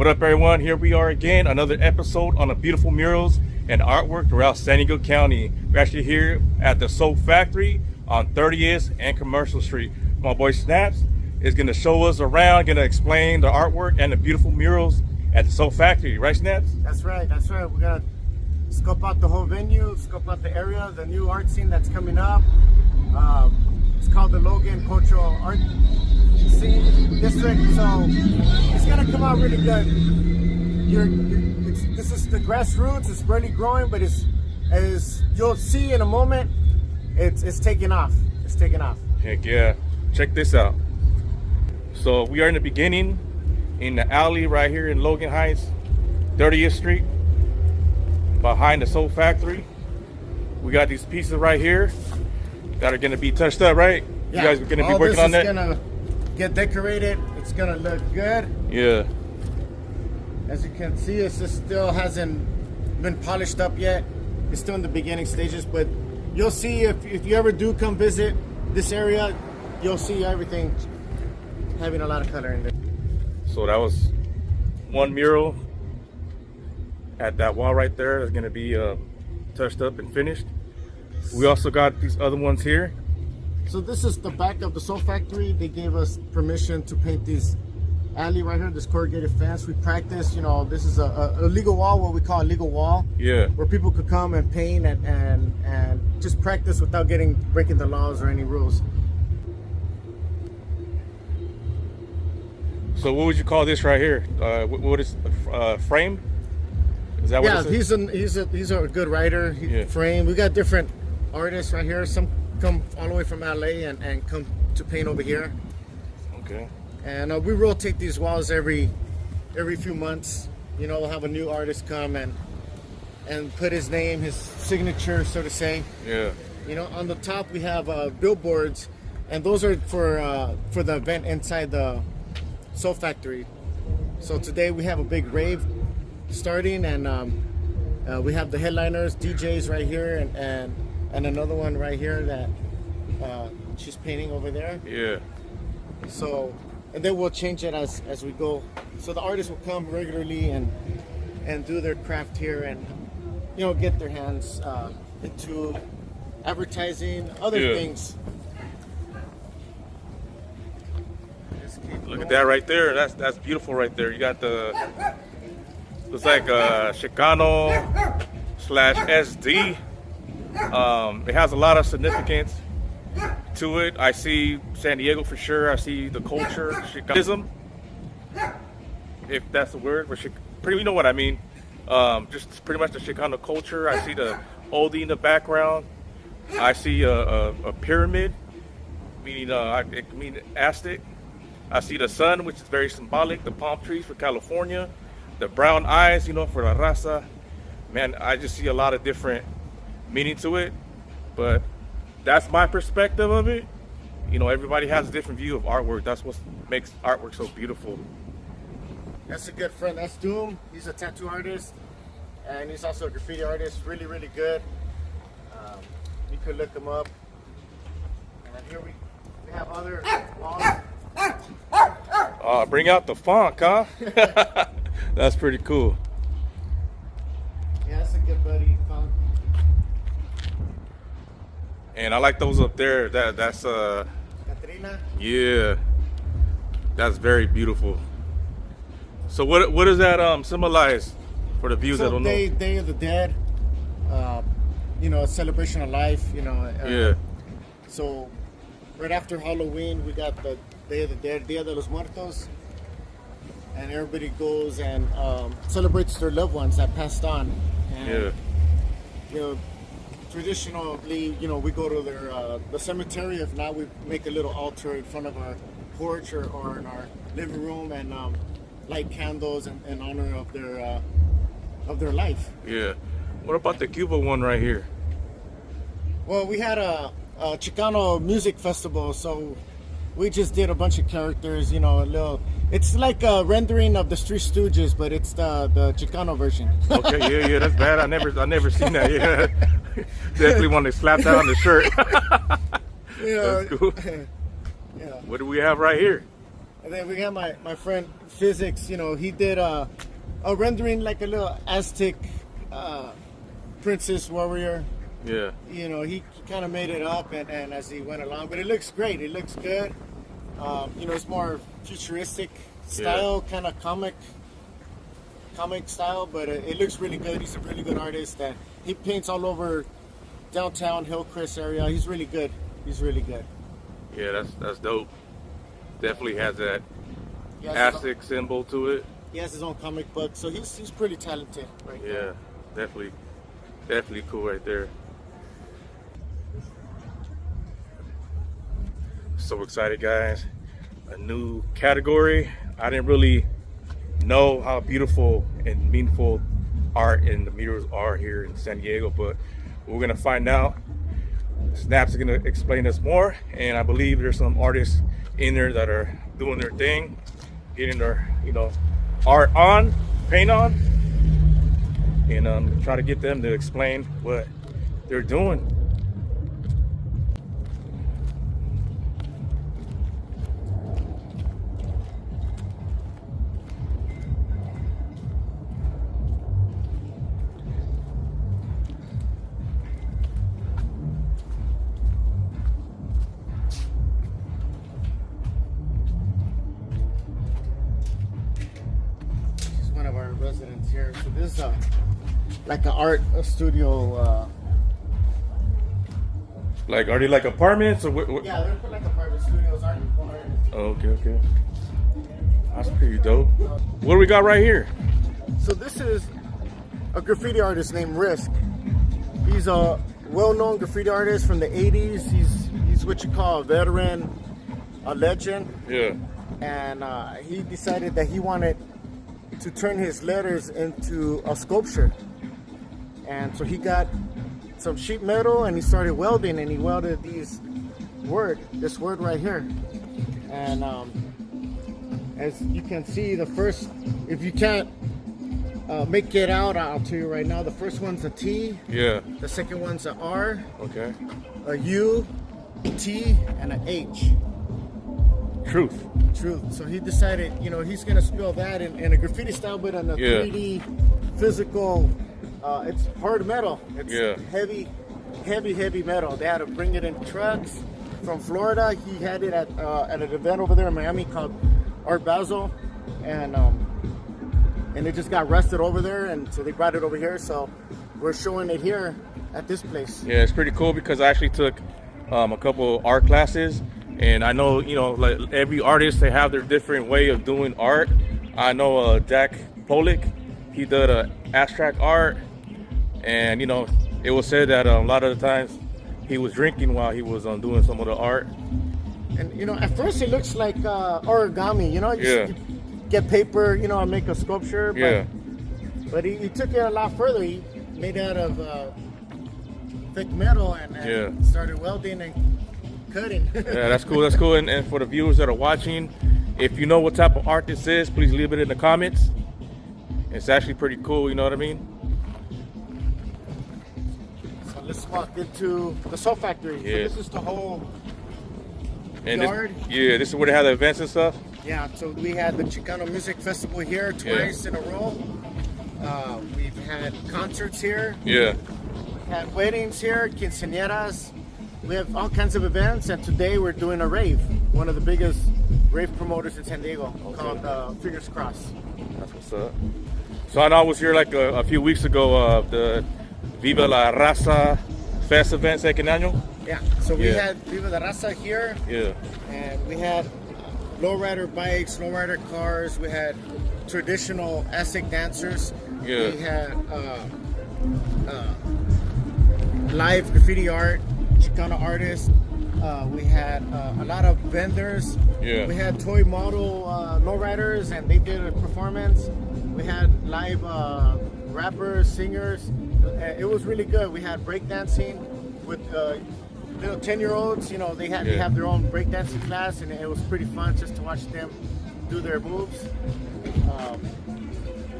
What up, everyone? Here we are again, another episode on the beautiful murals and artwork throughout San Diego County. We're actually here at the Soap Factory on 30th and Commercial Street. My boy Snaps is going to show us around, going to explain the artwork and the beautiful murals at the Soap Factory. Right, Snaps? That's right. We're going to scope out the whole venue, scope out the area, the new art scene that's coming up. It's called the Logan Cultural Art Scene District, so it's going to come out really good. This is the grassroots. It's barely growing, but as you'll see in a moment, it's taking off. It's taking off. Heck yeah. Check this out. So we are in the beginning in the alley right here in Logan Heights, 30th Street, behind the Soap Factory. We got these pieces right here that are going to be touched up, right? Yeah. You guys are going to be working on that? All this is going to get decorated. It's going to look good. Yeah. As you can see, it still hasn't been polished up yet. It's still in the beginning stages, but you'll see if you ever do come visit this area, you'll see everything having a lot of color in there. So that was one mural at that wall right there that's going to be touched up and finished. We also got these other ones here. So this is the back of the Soap Factory. They gave us permission to paint this alley right here, this corrugated fence. We practice, this is a legal wall, what we call a legal wall. Yeah. Where people could come and paint and just practice without breaking the laws or any rules. So what would you call this right here? What is frame? Is that what it is? He's a good writer. Frame. We got different artists right here. Some come all the way from LA and come to paint over here. Okay. And we rotate these walls every few months. We'll have a new artist come and put his name, his signature, so to say. Yeah. On the top we have billboards, and those are for the event inside the Soap Factory. So today we have a big rave starting, and we have the headliners, DJs right here, and another one right here that she's painting over there. Yeah. So, and then we'll change it as we go. So the artists will come regularly and do their craft here, and get their hands into advertising, other things. Look at that right there. That's beautiful right there. You got looks like Chicano / SD. It has a lot of significance to it. I see San Diego for sure. I see the culture, Chicanism, if that's the word. But you know what I mean. Just pretty much the Chicano culture. I see the oldie in the background. I see a pyramid, meaning Aztec. I see the sun, which is very symbolic. The palm trees for California. The brown eyes, for la raza. Man, I just see a lot of different meaning to it. But that's my perspective of it. Everybody has a different view of artwork. That's what makes artwork so beautiful. That's a good friend. That's Doom. He's a tattoo artist, and he's also a graffiti artist. Really, really good. You could look him up. And here we have other walls. Bring out the funk, huh? That's pretty cool. Yeah, that's a good buddy, funk. And I like those up there. That's Katrina? Yeah. That's very beautiful. So what does that symbolize for the viewers that don't know? Day of the Dead. A celebration of life, yeah. So right after Halloween, we got the Day of the Dead, Dia de los Muertos, and everybody goes and celebrates their loved ones that passed on. And, traditionally, we go to the cemetery. If not, we make a little altar in front of our porch or in our living room and light candles in honor of their life. Yeah. What about the Cuba one right here? Well, we had a Chicano music festival, so we just did a bunch of characters, it's like a rendering of the Three Stooges, but it's the Chicano version. Okay, yeah, that's bad. I never seen that. Yeah, definitely want to slap that on the shirt. That's cool. Yeah. What do we have right here? And then we got my friend Physics. You know, he did a rendering like a little Aztec princess warrior. Yeah. You know, he kind of made it up and as he went along, but it looks great. It looks good. You know, it's more futuristic style, kind of comic style, but it looks really good. He's a really good artist. And he paints all over downtown Hillcrest area. He's really good. He's really good. Yeah, that's dope. Definitely has that Aztec symbol to it. He has his own comic book, so he's pretty talented right there. Yeah, definitely cool right there. So excited, guys. A new category. I didn't really know how beautiful and meaningful art and the murals are here in San Diego, but we're gonna find out. Snap's gonna explain us more, and I believe there's some artists in there that are doing their thing, getting their, you know, art on, paint on, and try to get them to explain what they're doing. Residents here. So this is like an art studio. Like, are they like apartments or what? Yeah, they're like apartment studios. Okay. That's pretty dope. What do we got right here? So this is a graffiti artist named Risk. He's a well-known graffiti artist from the 80s. He's what you call a veteran, a legend. Yeah. And he decided that he wanted to turn his letters into a sculpture, and so he got some sheet metal and he started welding, and he welded this word right here. And as you can see, the first, if you can't make it out, I'll tell you right now, the first one's a T. Yeah. The second one's a R. Okay. A U, T, and an H. Truth. So he decided, you know, he's gonna spill that in a graffiti style, but on a 3D physical. It's hard metal. It's heavy metal. They had to bring it in trucks from Florida. He had it at an event over there in Miami called Art Basel, and it just got rusted over there, and so they brought it over here. So we're showing it here at this place. Yeah, it's pretty cool because I actually took a couple art classes. And I know, you know, like every artist, they have their different way of doing art. I know Jack Polick, he did abstract art, and you know, it was said that a lot of the times he was drinking while he was doing some of the art. And you know, at first it looks like origami. You know, you get paper, you know, and make a sculpture. But he took it a lot further. He made it out of thick metal and started welding and cutting. Yeah, that's cool. And for the viewers that are watching, if you know what type of art this is, please leave it in the comments. It's actually pretty cool, you know what I mean? So let's walk into the Soul Factory. Yeah. So this is the whole and yard. This is where they have the events and stuff? Yeah, so we had the Chicano Music Festival here twice in a row. We've had concerts here. Yeah. We've had weddings here, quinceañeras. We have all kinds of events, and today we're doing a rave. One of the biggest rave promoters in San Diego, called Fingers Crossed. That's what's up. So I know I was here like a few weeks ago, the Viva la Raza Fest event, second annual. Yeah, so we had Viva la Raza here. Yeah. And we had lowrider bikes, lowrider cars. We had traditional Aztec dancers. Yeah. We had live graffiti art, Chicano artists. We had a lot of vendors. Yeah. We had toy model lowriders, and they did a performance. We had live rappers, singers. It was really good. We had breakdancing with little 10-year-olds. You know, they have their own breakdancing class, and it was pretty fun just to watch them do their moves.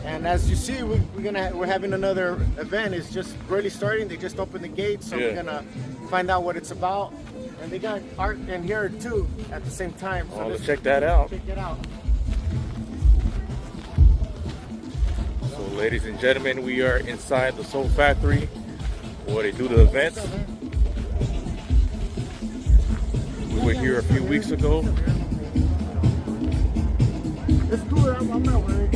And as you see, we're having another event. It's just really starting. They just opened the gates, so we're gonna find out what it's about. And they got art in here too at the same time. So let's check that out. Check it out. So ladies and gentlemen, we are inside the Soul Factory where they do the events. We were here a few weeks ago. Let's do it. I'm not worried.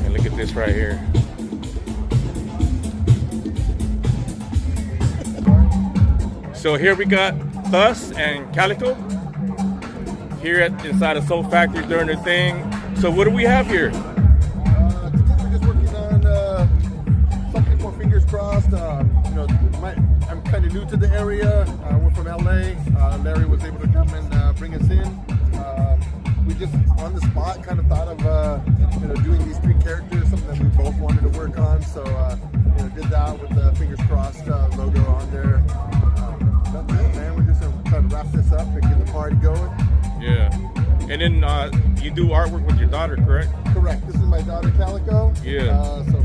And look at this right here. So here we got Thus and Calico here inside the Soul Factory during their thing. So what do we have here? Today we're just working on something for Fingers Crossed. I'm kind of new to the area. We're from LA. Larry was able to come and bring us in. We just on the spot kind of thought of doing these 3 characters, something that we both wanted to work on. So did that with the Fingers Crossed logo on there. That's it, man. We're just gonna try to wrap this up and get the party going. Yeah. And then you do artwork with your daughter, correct? Correct. This is my daughter Calico. Yeah. So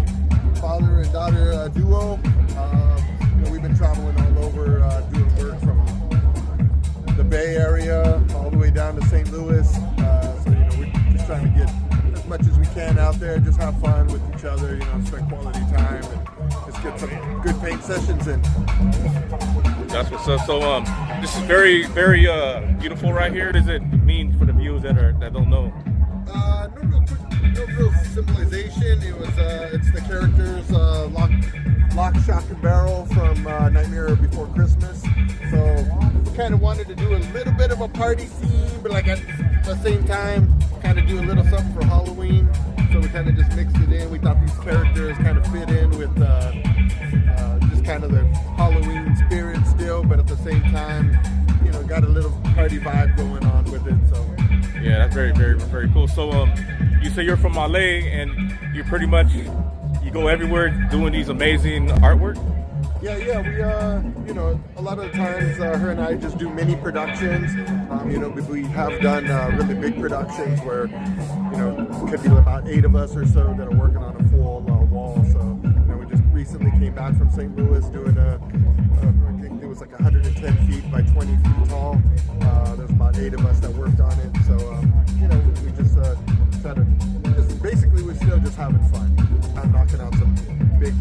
father and daughter duo. We've been traveling all over doing work from the Bay Area all the way down to St. Louis. So we're just trying to get as much as we can out there, just have fun with each other, spend quality time and just get some good paint sessions in. That's what's up. So this is very, very beautiful right here. What does it mean for the viewers that don't know? No real symbolization. It's the characters Lock, Shock, and Barrel from Nightmare Before Christmas. So we kind of wanted to do a little bit of a party scene, but like at the same time, kind of do a little something for Halloween. So we kind of just mixed it in. We thought these characters kind of fit in with just kind of the Halloween spirit still, but at the same time, got a little party vibe going on with it. So yeah, that's very, very, very cool. So you say you're from LA and you pretty much you go everywhere doing these amazing artwork? Yeah, we a lot of the times her and I just do mini productions. We have done really big productions where it could be about 8 of us or so that are working on a full wall. So we just recently came back from St. Louis doing I think it was like 110 feet by 20 feet tall. There's about 8 of us that worked on it. So we just try to basically we're still just having fun. I'm knocking out some big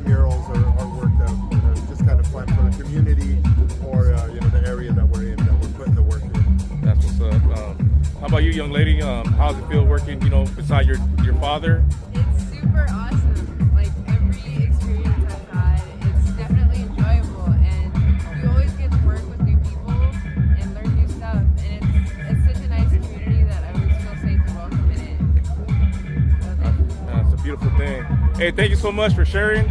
murals or work that is just kind of fun for the community or the area that we're in, that we're putting the work in. That's what's up. How about you, young lady? How does it feel working, beside your father? It's super awesome. Like every experience I've had, it's definitely enjoyable, and you always get to work with new people and learn new stuff. And it's such a nice community that I always feel safe and welcome in it. So That's a beautiful thing. Hey, thank you so much for sharing.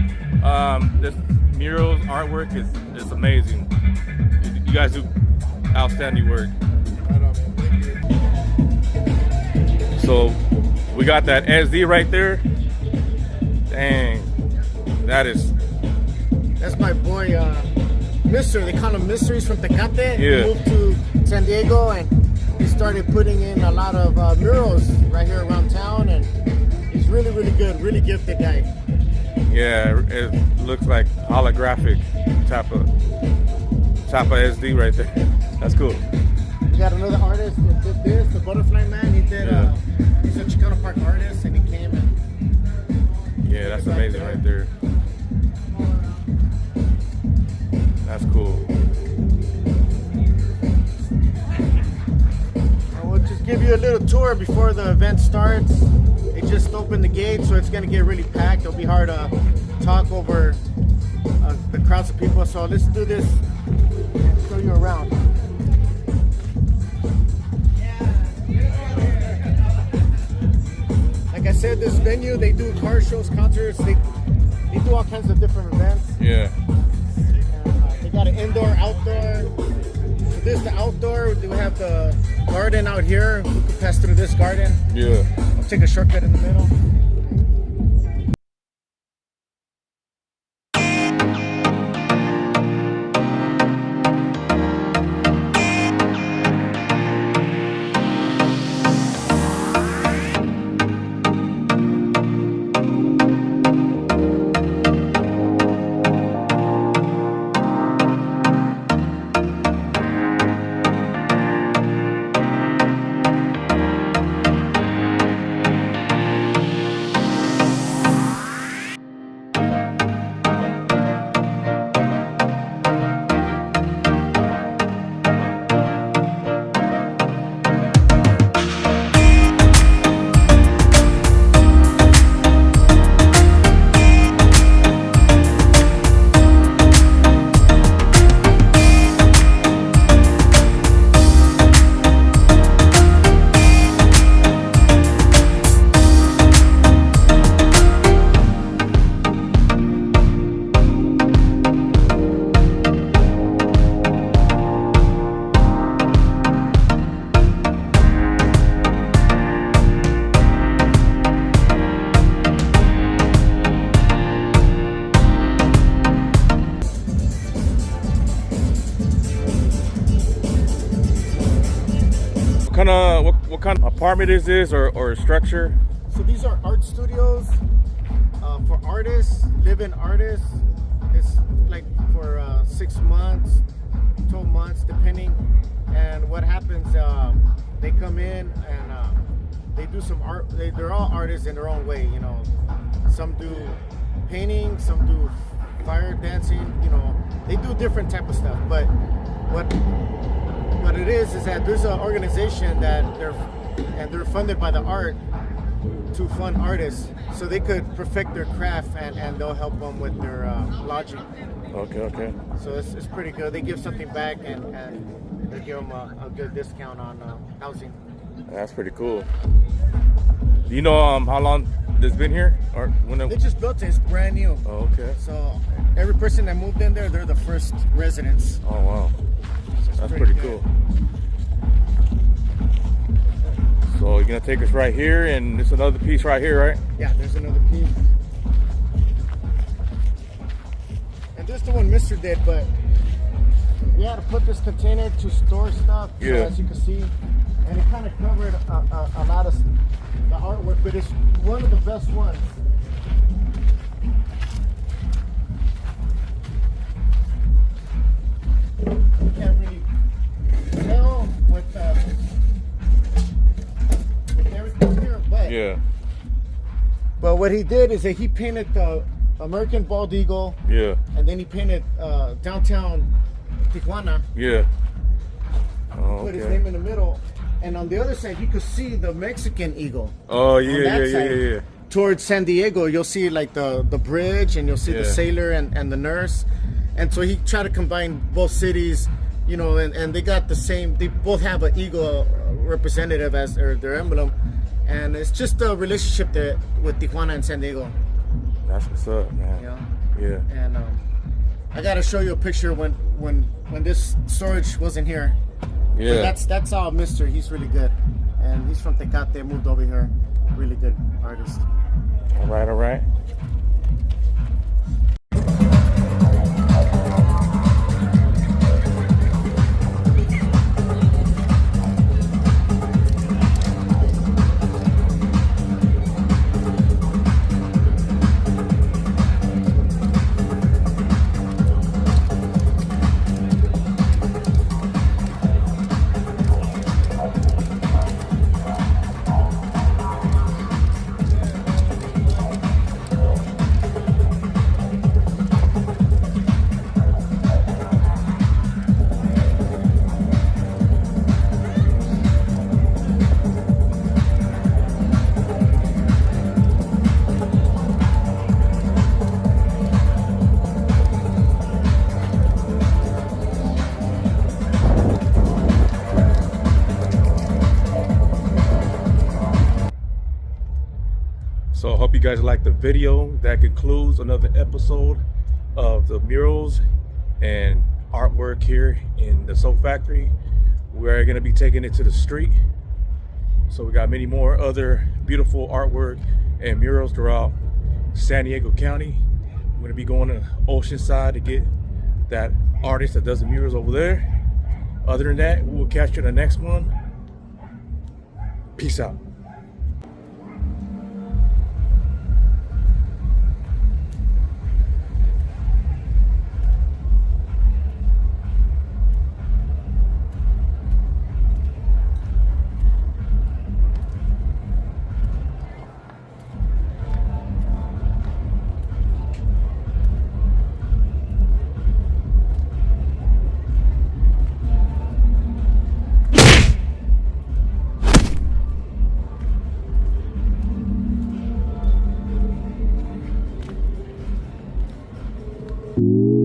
This murals artwork is amazing. You guys do outstanding work. So we got that SD right there. Dang, that's my boy, Mister. They call him Mister. He's from Tecate. Yeah. He moved to San Diego and he started putting in a lot of murals right here around town, and he's really, really good, really gifted guy. Yeah, it looks like holographic type of SD right there. That's cool. We got another artist that did this, the Butterfly Man. He did. He's a Chicano Park artist, and he came and. Yeah, that's amazing right there. That's cool. We'll just give you a little tour before the event starts. They just opened the gate, so it's going to get really packed. It'll be hard to talk over the crowds of people. So let's do this and show you around. Like I said, this venue, they do car shows, concerts. They do all kinds of different events. Yeah. They got an indoor, outdoor. So this is the outdoor. We have the garden out here. We could pass through this garden. Yeah. I'll take a shortcut in the middle. what kind of apartment is this or structure? So these are art studios for artists, live-in artists. It's like for 6 months, 12 months, depending. And what happens, they come in and they do some art. They're all artists in their own way, you know. Some do painting, some do fire dancing, you know. They do different type of stuff. But what it is that there's an organization that they're funded by the art to fund artists, so they could perfect their craft and they'll help them with their lodging. Okay. So it's pretty good. They give something back and they give them a good discount on housing. That's pretty cool. Do you know how long this been here, or when They just built it. It's brand new. Oh, okay. So every person that moved in there, they're the first residents. Oh wow, that's pretty cool. So you're gonna take us right here, and there's another piece right here, right? Yeah, there's another piece. And this is the one Mr. did, but we had to put this container to store stuff, Yeah. as you can see. And it kind of covered a lot of the artwork, but it's one of the best ones. You can't really tell with everything here, but Yeah. But what he did is that he painted the American bald eagle, Yeah. and then he painted downtown Tijuana. Yeah. Oh, Put his okay. name in the middle, and on the other side you could see the Mexican eagle. Oh On yeah, that yeah, side, yeah. Towards San Diego, you'll see like the bridge, and you'll see the Yeah. sailor and the nurse, and so he tried to combine both cities, you know, and they got the same. They both have an eagle representative as their emblem, and it's just a relationship that with Tijuana and San Diego. That's what's up, man. You know? Yeah. And I gotta show you a picture when this storage wasn't here. Yeah. But that's our Mister. He's really good, and he's from Tecate. Moved over here. Really good artist. All right. So I hope you guys liked the video. That concludes another episode of the murals and artwork here in the Soap Factory. We're going to be taking it to the street. So we got many more other beautiful artwork and murals throughout San Diego County. I'm going to be going to Oceanside to get that artist that does the murals over there. Other than that, we'll catch you in the next one. Peace out. You